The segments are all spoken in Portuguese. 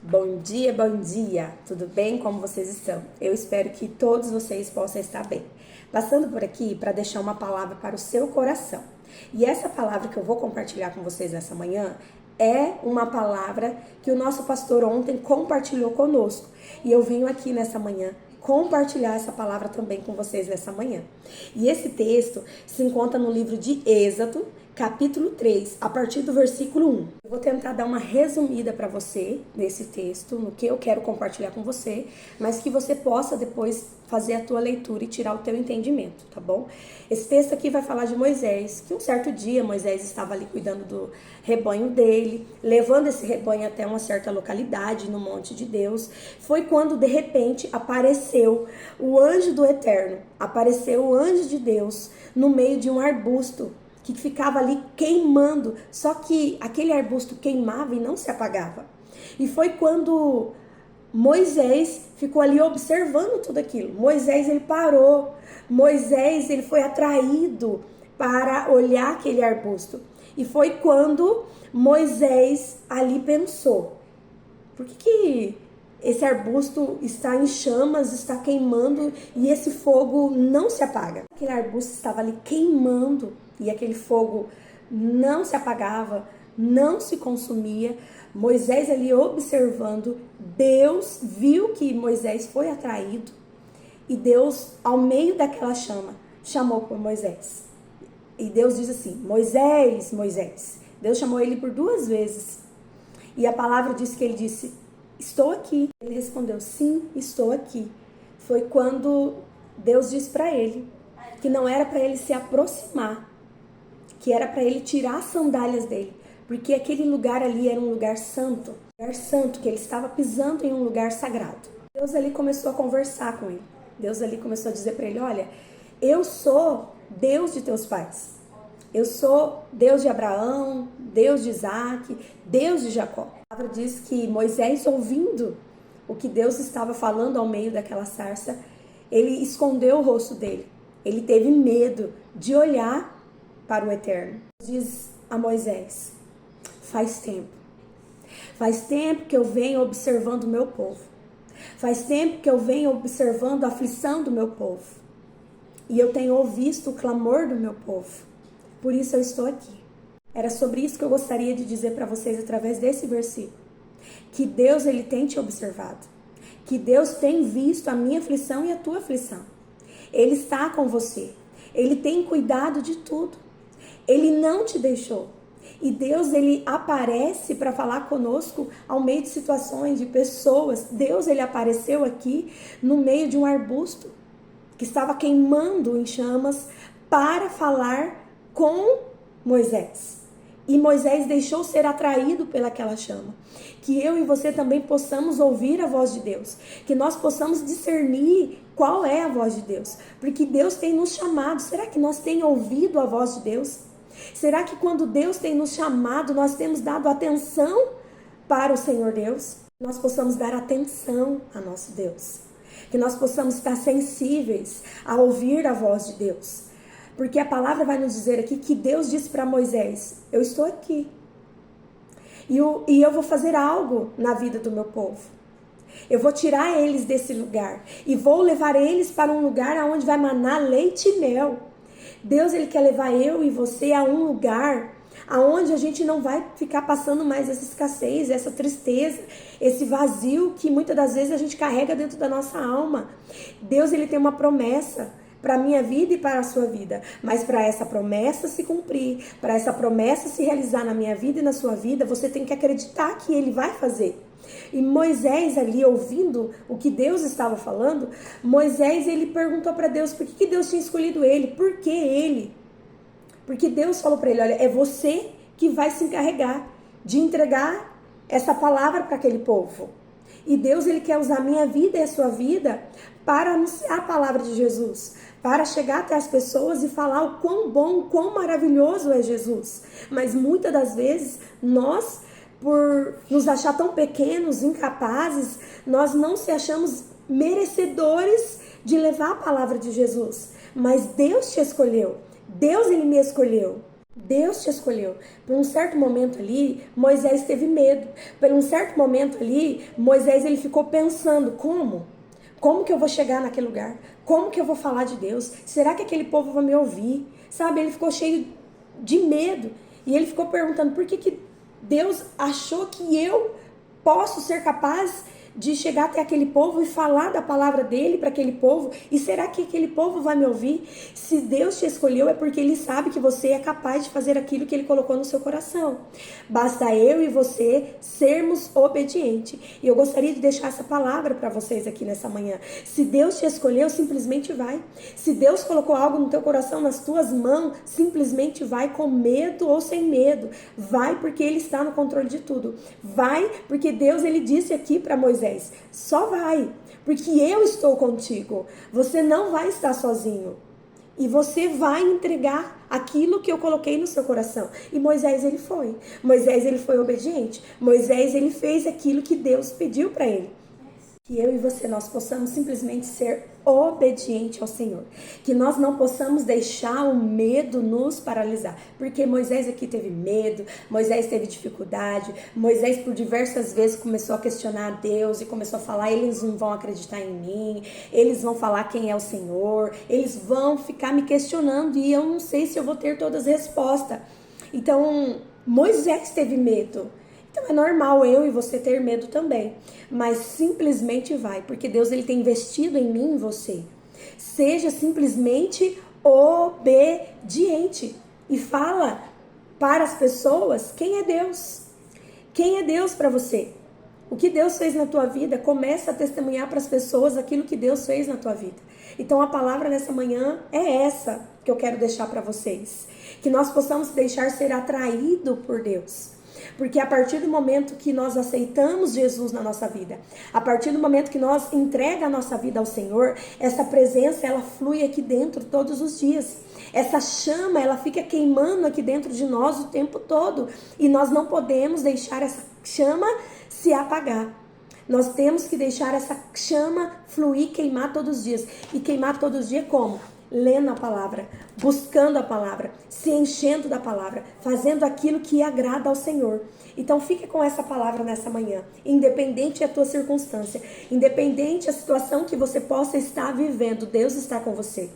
Bom dia, bom dia! Tudo bem? Como vocês estão? Eu espero que todos vocês possam estar bem. Passando por aqui para deixar uma palavra para o seu coração. E essa palavra que eu vou compartilhar com vocês nessa manhã é uma palavra que o nosso pastor ontem compartilhou conosco. E eu venho aqui nessa manhã compartilhar essa palavra também com vocês nessa manhã. E esse texto se encontra no livro de Êxodo, capítulo 3, a partir do versículo 1. Eu vou tentar dar uma resumida para você nesse texto, no que eu quero compartilhar com você, mas que você possa depois fazer a tua leitura e tirar o teu entendimento, tá bom? Esse texto aqui vai falar de Moisés, que um certo dia Moisés estava ali cuidando do rebanho dele, levando esse rebanho até uma certa localidade no Monte de Deus. Foi quando de repente apareceu o anjo do Eterno, apareceu o anjo de Deus no meio de um arbusto que ficava ali queimando, só que aquele arbusto queimava e não se apagava. E foi quando Moisés ficou ali observando tudo aquilo. Moisés, ele parou. Moisés, ele foi atraído para olhar aquele arbusto. E foi quando Moisés ali pensou: por que esse arbusto está em chamas, está queimando e esse fogo não se apaga? Aquele arbusto estava ali queimando e aquele fogo não se apagava, não se consumia. Moisés ali observando, Deus viu que Moisés foi atraído e Deus, ao meio daquela chama, chamou por Moisés. E Deus diz assim: Moisés, Moisés. Deus chamou ele por 2 vezes. E a palavra diz que ele disse: estou aqui. Ele respondeu: sim, estou aqui. Foi quando Deus disse para ele que não era para ele se aproximar, que era para ele tirar as sandálias dele, porque aquele lugar ali era um lugar santo, que ele estava pisando em um lugar sagrado. Deus ali começou a conversar com ele. Deus ali começou a dizer para ele: olha, eu sou Deus de teus pais. Eu sou Deus de Abraão, Deus de Isaac, Deus de Jacó. A palavra diz que Moisés, ouvindo o que Deus estava falando ao meio daquela sarça, ele escondeu o rosto dele. Ele teve medo de olhar para o Eterno. Diz a Moisés: faz tempo que eu venho observando o meu povo. Faz tempo que eu venho observando a aflição do meu povo. E eu tenho ouvido o clamor do meu povo. Por isso eu estou aqui. Era sobre isso que eu gostaria de dizer para vocês através desse versículo. Que Deus, ele tem te observado. Que Deus tem visto a minha aflição e a tua aflição. Ele está com você. Ele tem cuidado de tudo. Ele não te deixou. E Deus, ele aparece para falar conosco ao meio de situações, de pessoas. Deus, ele apareceu aqui no meio de um arbusto que estava queimando em chamas para falar com Moisés. E Moisés deixou ser atraído pelaquela chama. Que eu e você também possamos ouvir a voz de Deus. Que nós possamos discernir qual é a voz de Deus. Porque Deus tem nos chamado. Será que nós temos ouvido a voz de Deus? Será que quando Deus tem nos chamado, nós temos dado atenção para o Senhor Deus? Nós possamos dar atenção a nosso Deus. Que nós possamos estar sensíveis a ouvir a voz de Deus. Porque a palavra vai nos dizer aqui que Deus disse para Moisés: eu estou aqui. E eu vou fazer algo na vida do meu povo. Eu vou tirar eles desse lugar. E vou levar eles para um lugar onde vai manar leite e mel. Deus, ele quer levar eu e você a um lugar aonde a gente não vai ficar passando mais essa escassez, essa tristeza, esse vazio que muitas das vezes a gente carrega dentro da nossa alma. Deus, ele tem uma promessa para a minha vida e para a sua vida. Mas para essa promessa se cumprir, para essa promessa se realizar na minha vida e na sua vida, você tem que acreditar que ele vai fazer. E Moisés ali, ouvindo o que Deus estava falando, Moisés, ele perguntou para Deus por que Deus tinha escolhido ele, por que ele? Porque Deus falou para ele: olha, é você que vai se encarregar de entregar essa palavra para aquele povo. E Deus, ele quer usar a minha vida e a sua vida para anunciar a palavra de Jesus, para chegar até as pessoas e falar o quão bom, quão maravilhoso é Jesus. Mas muitas das vezes, nós, por nos achar tão pequenos, incapazes, nós não se achamos merecedores de levar a palavra de Jesus. Mas Deus te escolheu. Deus, ele me escolheu. Deus te escolheu. Por um certo momento ali, Moisés teve medo. Por um certo momento ali, Moisés ele ficou pensando, como? Como que eu vou chegar naquele lugar? Como que eu vou falar de Deus? Será que aquele povo vai me ouvir? Sabe, ele ficou cheio de medo. E ele ficou perguntando, por que Deus achou que eu posso ser capaz de chegar até aquele povo e falar da palavra dele para aquele povo? E será que aquele povo vai me ouvir? Se Deus te escolheu é porque ele sabe que você é capaz de fazer aquilo que ele colocou no seu coração. Basta eu e você sermos obedientes. E eu gostaria de deixar essa palavra para vocês aqui nessa manhã. Se Deus te escolheu, simplesmente vai. Se Deus colocou algo no teu coração, nas tuas mãos, simplesmente vai, com medo ou sem medo. Vai porque ele está no controle de tudo. Vai porque Deus ele disse aqui para Moisés, só vai, porque eu estou contigo. Você não vai estar sozinho. E você vai entregar aquilo que eu coloquei no seu coração. E Moisés ele foi. Moisés ele foi obediente. Moisés ele fez aquilo que Deus pediu para ele. Que eu e você, nós possamos simplesmente ser obedientes ao Senhor. Que nós não possamos deixar o medo nos paralisar. Porque Moisés aqui teve medo, Moisés teve dificuldade, Moisés por diversas vezes começou a questionar a Deus e começou a falar, eles não vão acreditar em mim, eles vão falar quem é o Senhor, eles vão ficar me questionando e eu não sei se eu vou ter todas as respostas. Então, Moisés teve medo. Então é normal eu e você ter medo também, mas simplesmente vai, porque Deus ele tem investido em mim e em você. Seja simplesmente obediente e fala para as pessoas quem é Deus. Quem é Deus para você? O que Deus fez na tua vida, começa a testemunhar para as pessoas aquilo que Deus fez na tua vida. Então a palavra nessa manhã é essa que eu quero deixar para vocês. Que nós possamos deixar ser atraído por Deus. Porque a partir do momento que nós aceitamos Jesus na nossa vida, a partir do momento que nós entregamos a nossa vida ao Senhor, essa presença ela flui aqui dentro todos os dias. Essa chama ela fica queimando aqui dentro de nós o tempo todo. E nós não podemos deixar essa chama se apagar. Nós temos que deixar essa chama fluir, queimar todos os dias. E queimar todos os dias como? Lendo a palavra, buscando a palavra, se enchendo da palavra, fazendo aquilo que agrada ao Senhor. Então fique com essa palavra nessa manhã, independente da tua circunstância, independente da situação que você possa estar vivendo, Deus está com você.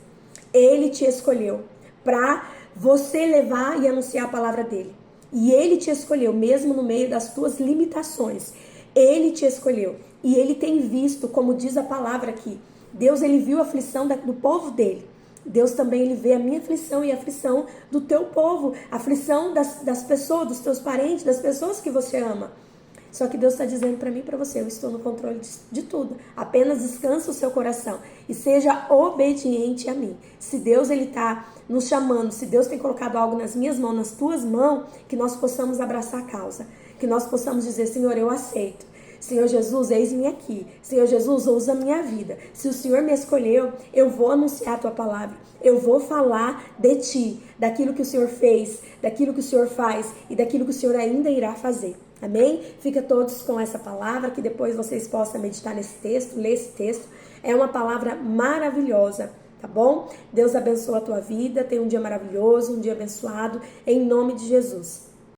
Ele te escolheu para você levar e anunciar a palavra dele. E ele te escolheu mesmo no meio das tuas limitações. Ele te escolheu e ele tem visto, como diz a palavra aqui, Deus ele viu a aflição do povo dele. Deus também ele vê a minha aflição e a aflição do teu povo, a aflição das pessoas, dos teus parentes, das pessoas que você ama. Só que Deus está dizendo para mim e para você, eu estou no controle de tudo. Apenas descansa o seu coração e seja obediente a mim. Se Deus ele está nos chamando, se Deus tem colocado algo nas minhas mãos, nas tuas mãos, que nós possamos abraçar a causa. Que nós possamos dizer, Senhor, eu aceito. Senhor Jesus, eis-me aqui. Senhor Jesus, usa a minha vida. Se o Senhor me escolheu, eu vou anunciar a tua palavra. Eu vou falar de ti, daquilo que o Senhor fez, daquilo que o Senhor faz e daquilo que o Senhor ainda irá fazer. Amém? Fica todos com essa palavra, que depois vocês possam meditar nesse texto, ler esse texto. É uma palavra maravilhosa, tá bom? Deus abençoe a tua vida, tenha um dia maravilhoso, um dia abençoado, em nome de Jesus.